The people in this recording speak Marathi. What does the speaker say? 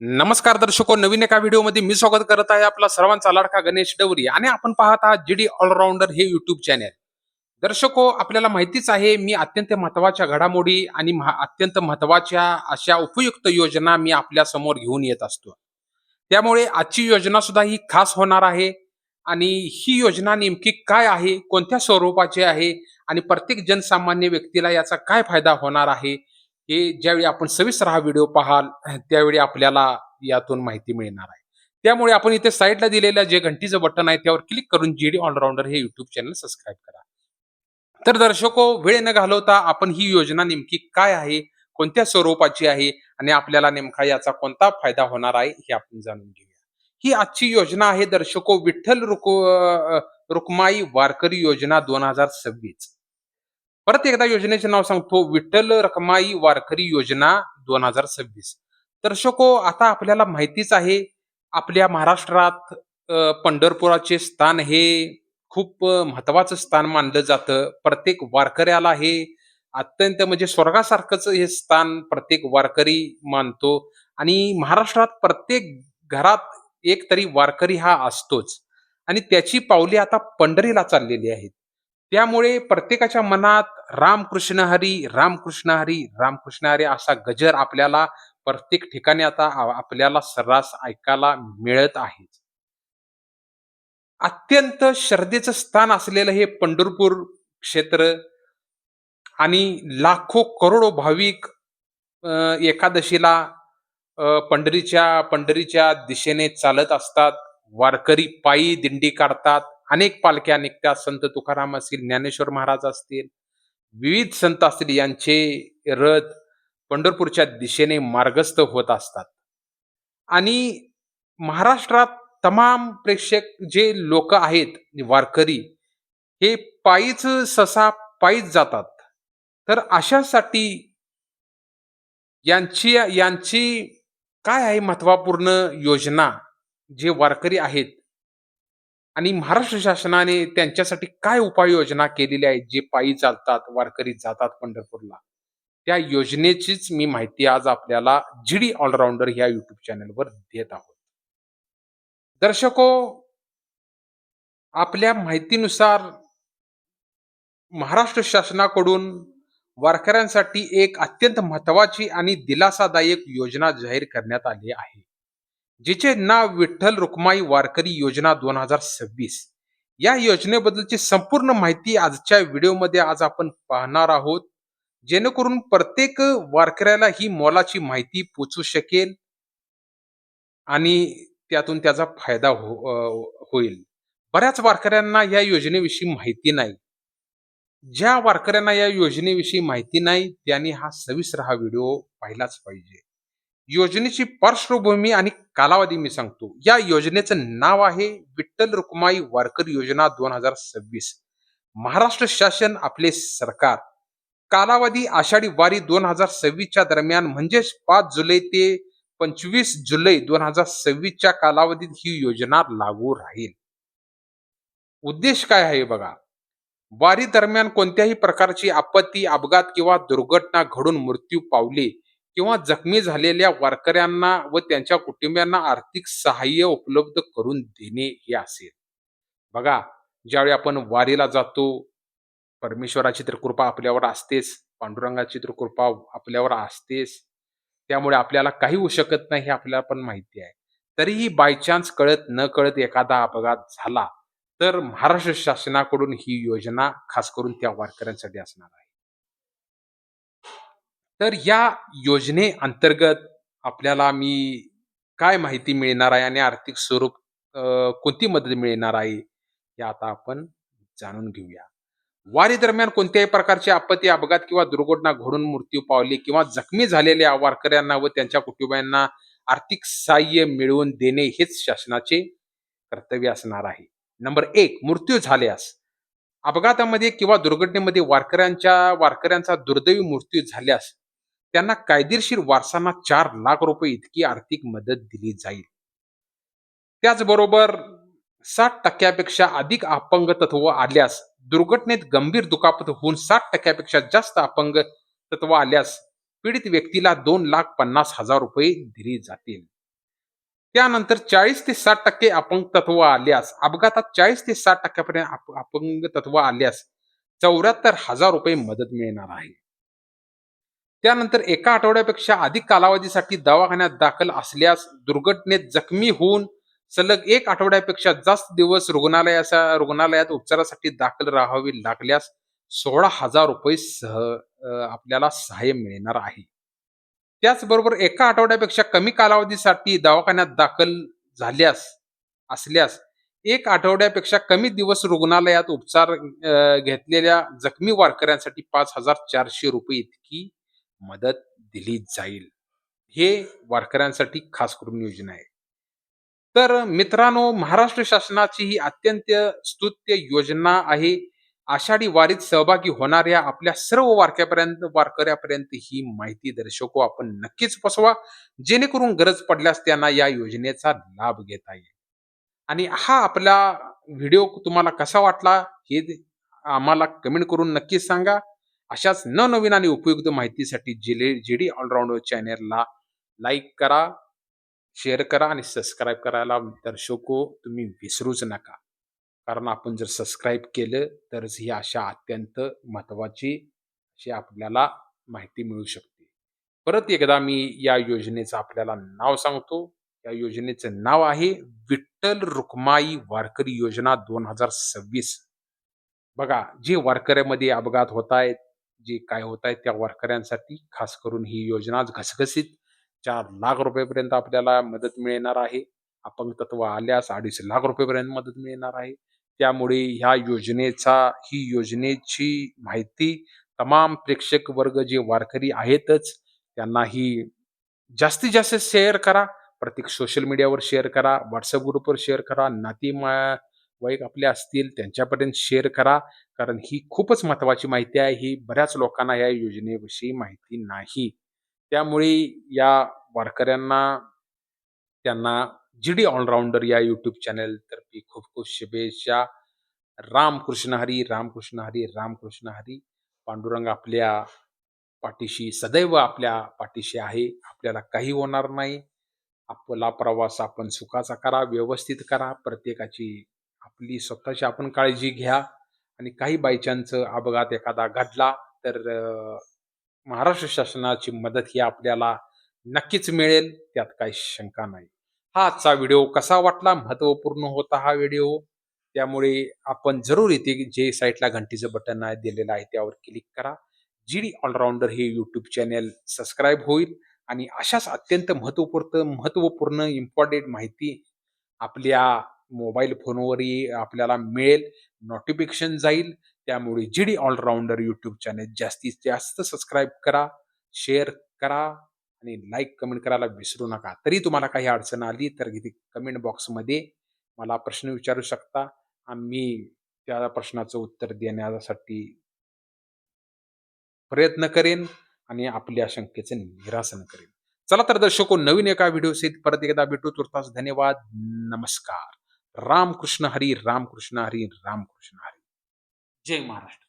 नमस्कार दर्शको, नवीन एका व्हिडिओमध्ये मी स्वागत करत आहे आपला सर्वांचा लाडका गणेश डवरी आणि आपण पाहत आहात जीडी ऑलराऊंडर हे युट्यूब चॅनल. दर्शको, आपल्याला माहितीच आहे मी अत्यंत महत्वाच्या घडामोडी आणि अत्यंत महत्वाच्या अशा उपयुक्त योजना मी आपल्या समोर घेऊन येत असतो. त्यामुळे आजची योजना सुद्धा ही खास होणार आहे आणि ही योजना नेमकी काय आहे, कोणत्या स्वरूपाची आहे आणि प्रत्येक जनसामान्य व्यक्तीला याचा काय फायदा होणार आहे, हे ज्यावेळी आपण सविस्तर हा व्हिडिओ पाहाल त्यावेळी आपल्याला यातून माहिती मिळणार आहे. त्यामुळे आपण इथे साईडला दिलेलं जे घंटीचं बटन आहे त्यावर क्लिक करून जीडी ऑलराऊंडर हे युट्यूब चॅनल सबस्क्राईब करा. तर दर्शको, वेळ न घालवता आपण ही योजना नेमकी काय आहे, कोणत्या स्वरूपाची आहे आणि आपल्याला नेमका याचा कोणता फायदा होणार आहे हे आपण जाणून घेऊया. ही आजची योजना आहे दर्शको, रुक्माई वारकरी योजना 2026. परत एकदा योजनेचे नाव सांगतो, विठ्ठल रखमाई वारकरी योजना 2026. दर्शको, आता आपल्याला माहितीच आहे आपल्या महाराष्ट्रात पंढरपुराचे स्थान हे खूप महत्वाचं स्थान मानलं जातं. प्रत्येक वारकऱ्याला हे अत्यंत म्हणजे स्वर्गासारखंच हे स्थान प्रत्येक वारकरी मानतो आणि महाराष्ट्रात प्रत्येक घरात एक तरी वारकरी हा असतोच आणि त्याची पावले आता पंढरीला चाललेली आहेत. त्यामुळे प्रत्येकाच्या मनात रामकृष्ण हरी, रामकृष्ण हरी, रामकृष्ण हरी असा गजर आपल्याला प्रत्येक ठिकाणी आता आपल्याला सर्रास ऐकायला मिळत आहे. अत्यंत श्रद्धेचं स्थान असलेलं हे पंढरपूर क्षेत्र आणि लाखो करोडो भाविक अ, एकादशीला पंढरीच्या दिशेने चालत असतात. वारकरी पायी दिंडी काढतात. अनेक पालख्या निघतात. संत तुकाराम असतील, ज्ञानेश्वर महाराज असतील, विविध संत असतील यांचे रथ पंढरपूरच्या दिशेने मार्गस्थ होत असतात. आणि महाराष्ट्रात तमाम प्रेक्षक जे लोक आहेत वारकरी, हे पायीच सहसा पायीच जातात. तर अशासाठी यांची यांची काय आहे महत्त्वपूर्ण योजना, जे वारकरी आहेत आणि महाराष्ट्र शासनाने त्यांच्यासाठी काय उपाययोजना केलेल्या आहेत, जे पायी चालतात, वारकरी जातात पंढरपूरला. त्या योजनेचीच मी माहिती आज आपल्याला जीडी ऑलराऊंडर या युट्यूब चॅनलवर देत आहोत. दर्शको, आपल्या माहितीनुसार महाराष्ट्र शासनाकडून वारकऱ्यांसाठी एक अत्यंत महत्वाची आणि दिलासादायक योजना जाहीर करण्यात आली आहे, जिचे नाव विठ्ठल रुक्माई वारकरी योजना 2026. या योजनेबद्दलची संपूर्ण माहिती आजच्या व्हिडिओमध्ये आज आपण पाहणार आहोत, जेणेकरून प्रत्येक वारकऱ्याला ही मोलाची माहिती पोचू शकेल आणि त्यातून त्याचा फायदा होईल. बऱ्याच वारकऱ्यांना या योजनेविषयी माहिती नाही. ज्या वारकऱ्यांना या योजनेविषयी माहिती नाही त्यांनी सविस्तर हा व्हिडिओ पाहिलाच पाहिजे. योजनेची पार्श्वभूमी आणि कालावधी मी सांगतो. या योजनेचं नाव आहे विठ्ठल रुक्माई वारकरी योजना 2026. महाराष्ट्र शासन आपले सरकार. कालावधी आषाढी वारी 2026च्या दरम्यान म्हणजेच 5 जुलै ते 25 जुलै 2026च्या कालावधीत ही योजना लागू राहील. उद्देश काय आहे बघा. वारी दरम्यान कोणत्याही प्रकारची आपत्ती, अपघात किंवा दुर्घटना घडून मृत्यू पावले किंवा जखमी झालेल्या वारकऱ्यांना व त्यांच्या कुटुंबियांना आर्थिक सहाय्य उपलब्ध करून देणे हे असेल. बघा, ज्यावेळी आपण वारीला जातो, परमेश्वराची तर कृपा आपल्यावर असतेच, पांडुरंगाची तर कृपा आपल्यावर असतेच. त्यामुळे आपल्याला काही होऊ शकत नाही हे आपल्याला पण माहिती आहे. तरीही बाय चान्स कळत न कळत एखादा अपघात झाला तर महाराष्ट्र शासनाकडून ही योजना खास करून त्या वारकऱ्यांसाठी असणार आहे. तर या योजनेअंतर्गत आपल्याला मी काय माहिती मिळणार आहे आणि आर्थिक स्वरूप कोणती मदत मिळणार आहे, हे आता आपण जाणून घेऊया. वारी दरम्यान कोणत्याही प्रकारची आपत्ती, अपघात किंवा दुर्घटना घडून मृत्यू पावले किंवा जखमी झालेल्या वारकऱ्यांना व त्यांच्या कुटुंबियांना आर्थिक सहाय्य मिळवून देणे हेच शासनाचे कर्तव्य असणार आहे. नंबर 1, मृत्यू झाल्यास, अपघातामध्ये किंवा दुर्घटनेमध्ये वारकऱ्यांचा दुर्दैवी मृत्यू झाल्यास त्यांना कायदेशीर वारसांना 4 लाख रुपये इतकी आर्थिक मदत दिली जाईल. त्याचबरोबर 60% अधिक अपंगत्व आल्यास, दुर्घटनेत गंभीर दुखापत होऊन 60% जास्त अपंगत्व आल्यास पीडित व्यक्तीला 2,50,000 रुपये दिले जातील. त्यानंतर 40 ते 60% अपंगत्व आल्यास, अपघातात 40 ते 60% पर्यंत अपंगत्व आल्यास ₹74,000 मदत मिळणार आहे. त्यानंतर एका आठवड्यापेक्षा अधिक कालावधीसाठी दवाखान्यात दाखल असल्यास, दुर्घटनेत जखमी होऊन सलग 1 आठवड्यापेक्षा जास्त दिवस रुग्णालयात उपचारासाठी दाखल राहावे लागल्यास ₹16,000 आपल्याला सहाय्य मिळणार आहे. त्याचबरोबर एका आठवड्यापेक्षा कमी कालावधीसाठी दवाखान्यात दाखल झाल्यास असल्यास 1 आठवड्यापेक्षा कमी दिवस रुग्णालयात उपचार घेतलेल्या जखमी वारकऱ्यांसाठी ₹5,400 इतकी मदत दिली जाईल. हे वारकऱ्यांसाठी खास करून योजना आहे. तर मित्रांनो, महाराष्ट्र शासनाची ही अत्यंत स्तुत्य योजना आहे. आषाढी वारीत सहभागी होणाऱ्या आपल्या सर्व वारकऱ्यापर्यंत ही माहिती दर्शको आपण नक्कीच पोहोचवा, जेणेकरून गरज पडल्यास त्यांना या योजनेचा लाभ घेता येईल. आणि हा आपला व्हिडिओ तुम्हाला कसा वाटला हे आम्हाला कमेंट करून नक्कीच सांगा. अशाच नवनवीन आणि उपयुक्त माहितीसाठी जेडी ऑलराऊंडर चॅनेलला लाईक करा, शेअर करा आणि सबस्क्राईब करायला दर्शको तुम्ही विसरूच नका. कारण आपण जर सबस्क्राईब केलं तरच ही अशा अत्यंत महत्त्वाची अशी आपल्याला माहिती मिळू शकते. परत एकदा मी या योजनेचं आपल्याला नाव सांगतो. या योजनेचं नाव आहे विठ्ठल रुक्माई वारकरी योजना 2026. बघा, जे वारकऱ्यामध्ये अपघात होत आहेत, जे काय होत आहेत त्या वारकऱ्यांसाठी खास करून ही योजना घसघशीत ₹4,00,000 पर्यंत आपल्याला मदत मिळणार आहे. अपंगत्व आल्यास ₹2.5 लाख पर्यंत मदत मिळणार आहे. त्यामुळे ही योजनेची माहिती तमाम प्रेक्षक वर्ग जे वारकरी आहेतच, त्यांना ही जास्तीत जास्त शेअर करा. प्रत्येक सोशल मीडियावर शेअर करा, WhatsApp ग्रुपवर शेअर करा, नातेवाईक आपले असतील त्यांच्यापर्यंत शेअर करा. कारण ही खूपच महत्त्वाची माहिती आहे. ही बऱ्याच लोकांना या योजनेविषयी माहिती नाही. त्यामुळे या वारकऱ्यांना त्यांना जीडी ऑलराउंडर या यूट्यूब चॅनलतर्फे खूप खूप शुभेच्छा. रामकृष्ण हरी, रामकृष्ण हरी, रामकृष्ण हरी. पांडुरंग आपल्या पाठीशी सदैव आपल्या पाठीशी आहे. आपल्याला काही होणार नाही. आपला प्रवास आपण सुखाचा करा, व्यवस्थित करा. प्रत्येकाची आपली स्वतःची आपण काळजी घ्या आणि काही बाय चान्स अपघात एखादा घडला तर महाराष्ट्र शासनाची मदत ही आपल्याला नक्कीच मिळेल, त्यात काही शंका नाही. हा आजचा व्हिडिओ कसा वाटला? महत्त्वपूर्ण होता हा व्हिडिओ. त्यामुळे आपण जरूर इथे जे साईडला घंटीचं बटन आहे दिलेलं आहे त्यावर क्लिक करा. जीडी ऑलराउंडर हे यूट्यूब चॅनेल सबस्क्राईब होईल आणि अशाच अत्यंत महत्त्वपूर्ण इम्पॉर्टंट माहिती आपल्या मोबाईल फोनवरही आपल्याला मिळेल, नोटिफिकेशन जाईल. त्यामुळे जीडी ऑलराउंडर यूट्यूब चॅनेल जास्तीत जास्त सबस्क्राईब करा, शेअर करा आणि लाईक, कमेंट करायला विसरू नका. तरी तुम्हाला काही अडचण आली तर इथे कमेंट बॉक्समध्ये मला प्रश्न विचारू शकता. आम्ही त्या प्रश्नाचं उत्तर देण्यासाठी प्रयत्न करेन आणि आपल्या शंकेचे निरासन करेन. चला तर दर्शको, नवीन एका व्हिडिओसहित परत एकदा भेटू. तुर्तास धन्यवाद. नमस्कार. रामकृष्ण हरी, रामकृष्ण हरी, रामकृष्ण हरी. जय महाराष्ट्र.